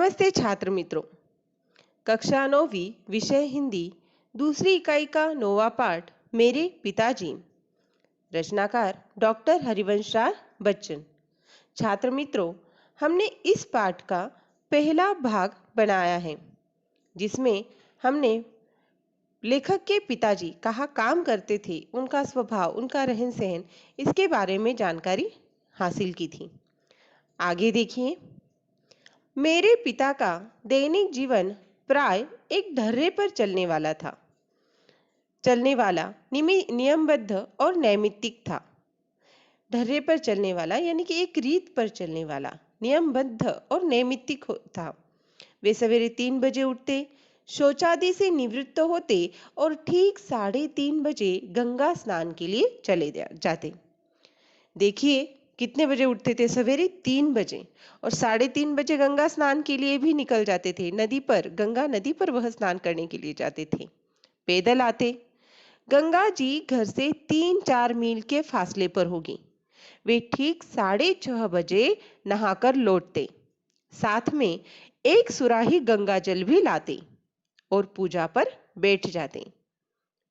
नमस्ते छात्र मित्रों। कक्षा 9वीं विषय हिंदी दूसरी इकाई का 9वां पाठ मेरे पिताजी। रचनाकार डॉक्टर हरिवंश राय बच्चन। छात्र मित्रों, हमने इस पाठ का पहला भाग बनाया है जिसमें हमने लेखक के पिताजी कहाँ काम करते थे, उनका स्वभाव, उनका रहन सहन, इसके बारे में जानकारी हासिल की थी। आगे देखिए। मेरे पिता का दैनिक जीवन प्राय एक ढर्रे पर चलने वाला नियमबद्ध और नैमित्तिक था। ढर्रे पर चलने वाला यानी कि एक रीत पर चलने वाला, नियमबद्ध और नैमित्तिक था। वे सवेरे 3 बजे उठते, शौचादि से निवृत्त होते और ठीक 3:30 बजे गंगा स्नान के लिए चले जाते। देखिए कितने बजे उठते थे, सवेरे 3 बजे, और 3:30 बजे गंगा स्नान के लिए भी निकल जाते थे। गंगा नदी पर वह स्नान करने के लिए जाते थे। पैदल आते। गंगा जी घर से 3-4 मील के फासले पर होगी। वे ठीक 6:30 बजे नहाकर लौटते। साथ में एक सुराही गंगा जल भी लाते और पूजा पर बैठ जाते।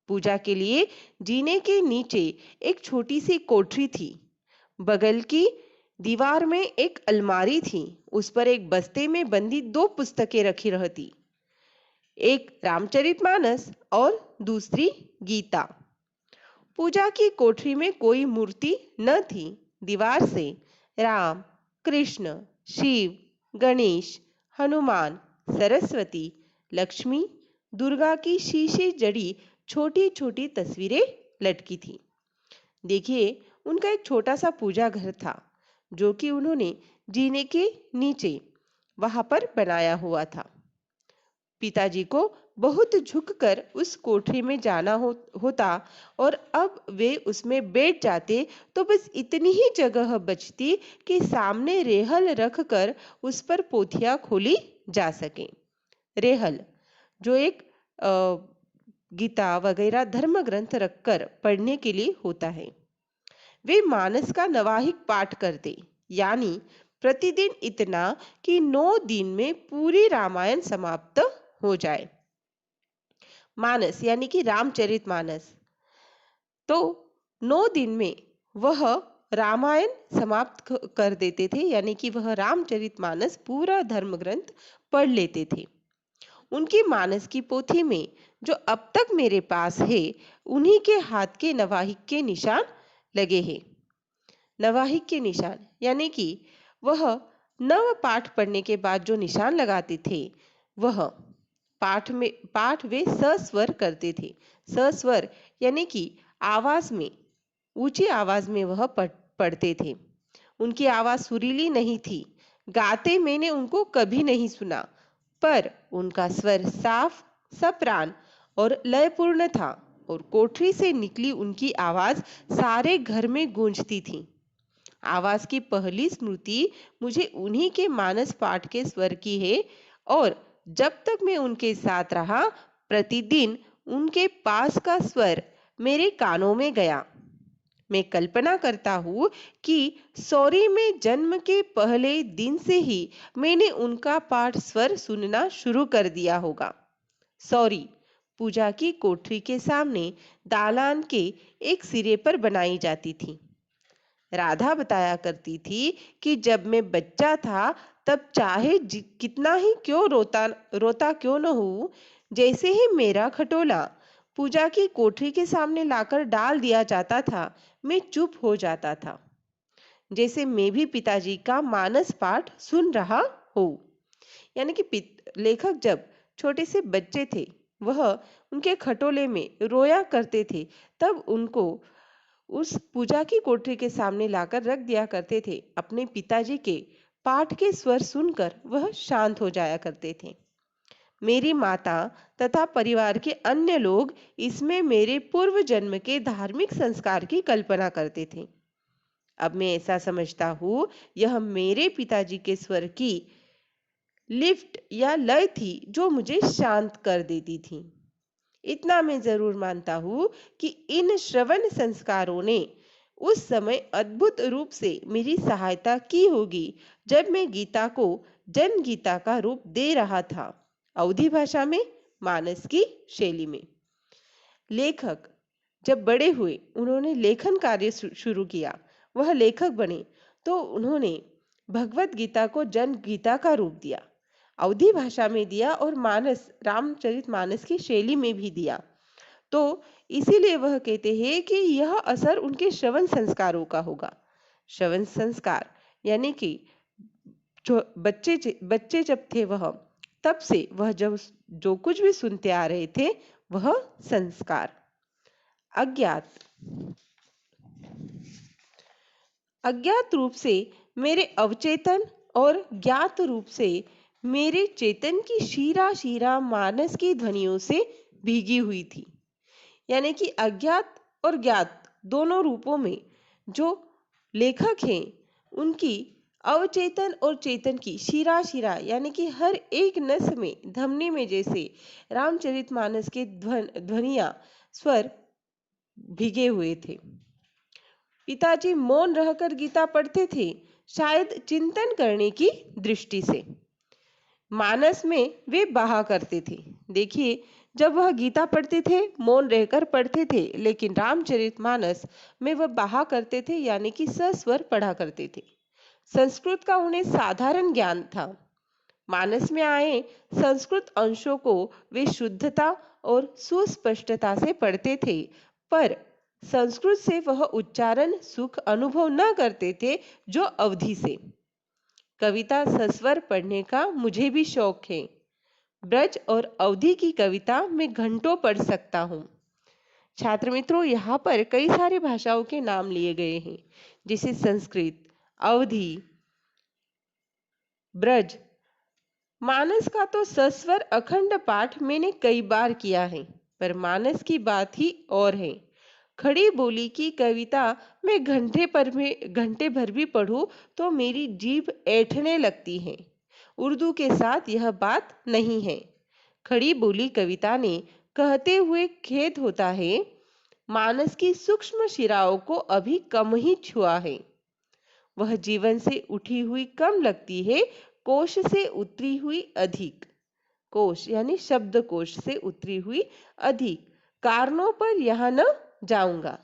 पूजा के लिए जीने के नीचे एक छोटी सी कोठरी थी। बगल की दीवार में एक अलमारी थी। उस पर एक बस्ते में बंदी 2 पुस्तकें रखी रहती, एक रामचरितमानस और दूसरी गीता। पूजा की कोठरी में कोई मूर्ति न थी। दीवार से राम, कृष्ण, शिव, गणेश, हनुमान, सरस्वती, लक्ष्मी, दुर्गा की शीशे जड़ी छोटी छोटी तस्वीरें लटकी थी। देखिए, उनका एक छोटा सा पूजा घर था जो कि उन्होंने जीने के नीचे वहां पर बनाया हुआ था। पिताजी को बहुत झुककर उस कोठरी में जाना होता और अब वे उसमें बैठ जाते तो बस इतनी ही जगह बचती कि सामने रेहल रखकर उस पर पोथियां खोली जा सके। रेहल जो एक गीता वगैरह धर्म ग्रंथ रखकर पढ़ने के लिए होता है। वे मानस का नवाहिक पाठ करते, यानी प्रतिदिन इतना कि 9 दिन में पूरी रामायण समाप्त हो जाए। मानस यानी कि रामचरितमानस, तो 9 दिन में वह रामायण समाप्त कर देते थे, यानी कि वह रामचरितमानस पूरा धर्म ग्रंथ पढ़ लेते थे। उनकी मानस की पोथी में जो अब तक मेरे पास है, उन्हीं के हाथ के नवाहिक के निशान लगे हैं। नवाहिक के निशान यानी कि वह नव पाठ पढ़ने के बाद जो निशान लगाते थे, वह पाठ वे सस्वर करते थे। सस्वर यानी कि आवाज में, ऊंची आवाज में वह पढ़ते थे। उनकी आवाज सुरीली नहीं थी। गाते मैंने उनको कभी नहीं सुना, पर उनका स्वर साफ, सप्राण और लयपूर्ण था और कोठरी से निकली उनकी आवाज सारे घर में गूंजती थी। आवाज की पहली स्मृति मुझे उन्हीं के मानस पाठ के स्वर की है और जब तक मैं उनके साथ रहा, प्रतिदिन उनके पास का स्वर मेरे कानों में गया। मैं कल्पना करता हूँ कि सौरी में जन्म के पहले दिन से ही मैंने उनका पाठ स्वर सुनना शुरू कर दिया होगा। सौरी पूजा की कोठरी के सामने दालान के एक सिरे पर बनाई जाती थी। राधा बताया करती थी कि जब मैं बच्चा था तब चाहे कितना ही क्यों रोता क्यों न हो, जैसे ही मेरा खटोला पूजा की कोठरी के सामने लाकर डाल दिया जाता था, मैं चुप हो जाता था, जैसे मैं भी पिताजी का मानस पाठ सुन रहा हूँ। यानी कि लेखक जब छोटे से बच्चे थे, वह उनके खटोले में रोया करते थे, तब उनको उस पूजा की कोठरी के सामने लाकर रख दिया करते थे। अपने पिताजी के पाठ के स्वर सुनकर वह शांत हो जाया करते थे। मेरी माता तथा परिवार के अन्य लोग इसमें मेरे पूर्व जन्म के धार्मिक संस्कार की कल्पना करते थे। अब मैं ऐसा समझता हूँ, यह मेरे पिताजी के स्वर की लिफ्ट या लय थी जो मुझे शांत कर देती थी। इतना मैं जरूर मानता हूँ कि इन श्रवण संस्कारों ने उस समय अद्भुत रूप से मेरी सहायता की होगी जब मैं गीता को जन गीता का रूप दे रहा था, अवधी भाषा में, मानस की शैली में। लेखक जब बड़े हुए, उन्होंने लेखन कार्य शुरू किया, वह लेखक बने, तो उन्होंने भगवत गीता को जन गीता का रूप दिया, अवधी भाषा में दिया और मानस रामचरितमानस की शैली में भी दिया। तो इसीलिए वह कहते हैं कि यह असर उनके श्रवण संस्कारों का होगा। श्रवण संस्कार यानी कि जो बच्चे जब थे वह, तब से वह जब जो कुछ भी सुनते आ रहे थे वह संस्कार। अज्ञात अज्ञात रूप से मेरे अवचेतन और ज्ञात रूप से मेरे चेतन की शीरा शीरा मानस की ध्वनियों से भीगी हुई थी। यानी कि अज्ञात और ज्ञात दोनों रूपों में जो लेखक हैं, उनकी अवचेतन और चेतन की शीरा शीरा यानी कि हर एक नस में, धमनी में जैसे रामचरितमानस के ध्वनियां, स्वर भीगे हुए थे। पिताजी मौन रहकर गीता पढ़ते थे, शायद चिंतन करने की दृष्टि से। मानस में वे बहा करते थे। देखिए, जब वह गीता पढ़ते थे, मौन रहकर पढ़ते थे, लेकिन रामचरितमानस में वह बहा करते थे, यानी कि सस्वर पढ़ा करते थे। संस्कृत का उन्हें साधारण ज्ञान था। मानस में आए संस्कृत अंशों को वे शुद्धता और सुस्पष्टता से पढ़ते थे, पर संस्कृत से वह उच्चारण सुख अनुभव न करते थे जो अवधि से। कविता सस्वर पढ़ने का मुझे भी शौक है। ब्रज और अवधि की कविता मैं घंटों पढ़ सकता हूँ। छात्र मित्रों, यहाँ पर कई सारी भाषाओं के नाम लिए गए हैं, जैसे संस्कृत, अवधि, ब्रज। मानस का तो सस्वर अखंड पाठ मैंने कई बार किया है, पर मानस की बात ही और है। खड़ी बोली की कविता मैं घंटे भर भी पढ़ूं तो मेरी जीभ ऐंठने लगती है। उर्दू के साथ यह बात नहीं है। खड़ी बोली कविता ने कहते हुए खेद होता है, मानस की सूक्ष्म शिराओं को अभी कम ही छुआ है। वह जीवन से उठी हुई कम लगती है, कोश से उतरी हुई अधिक। कोश यानी शब्दकोश से उतरी हुई अधिक। कारणों पर यहाँ न जाऊंगा।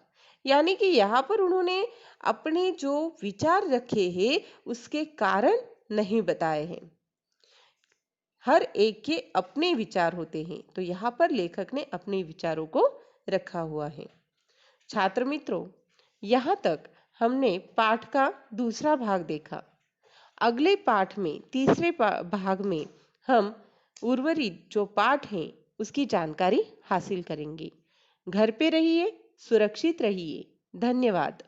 यानी कि यहाँ पर उन्होंने अपने जो विचार रखे हैं, उसके कारण नहीं बताए हैं। हर एक के अपने विचार होते हैं, तो यहाँ पर लेखक ने अपने विचारों को रखा हुआ है। छात्र मित्रों, यहाँ तक हमने पाठ का दूसरा भाग देखा। अगले पाठ में, तीसरे भाग में हम उर्वरित जो पाठ हैं उसकी जानकारी हासिल करेंगे। घर पे रहिए, सुरक्षित रहिए। धन्यवाद।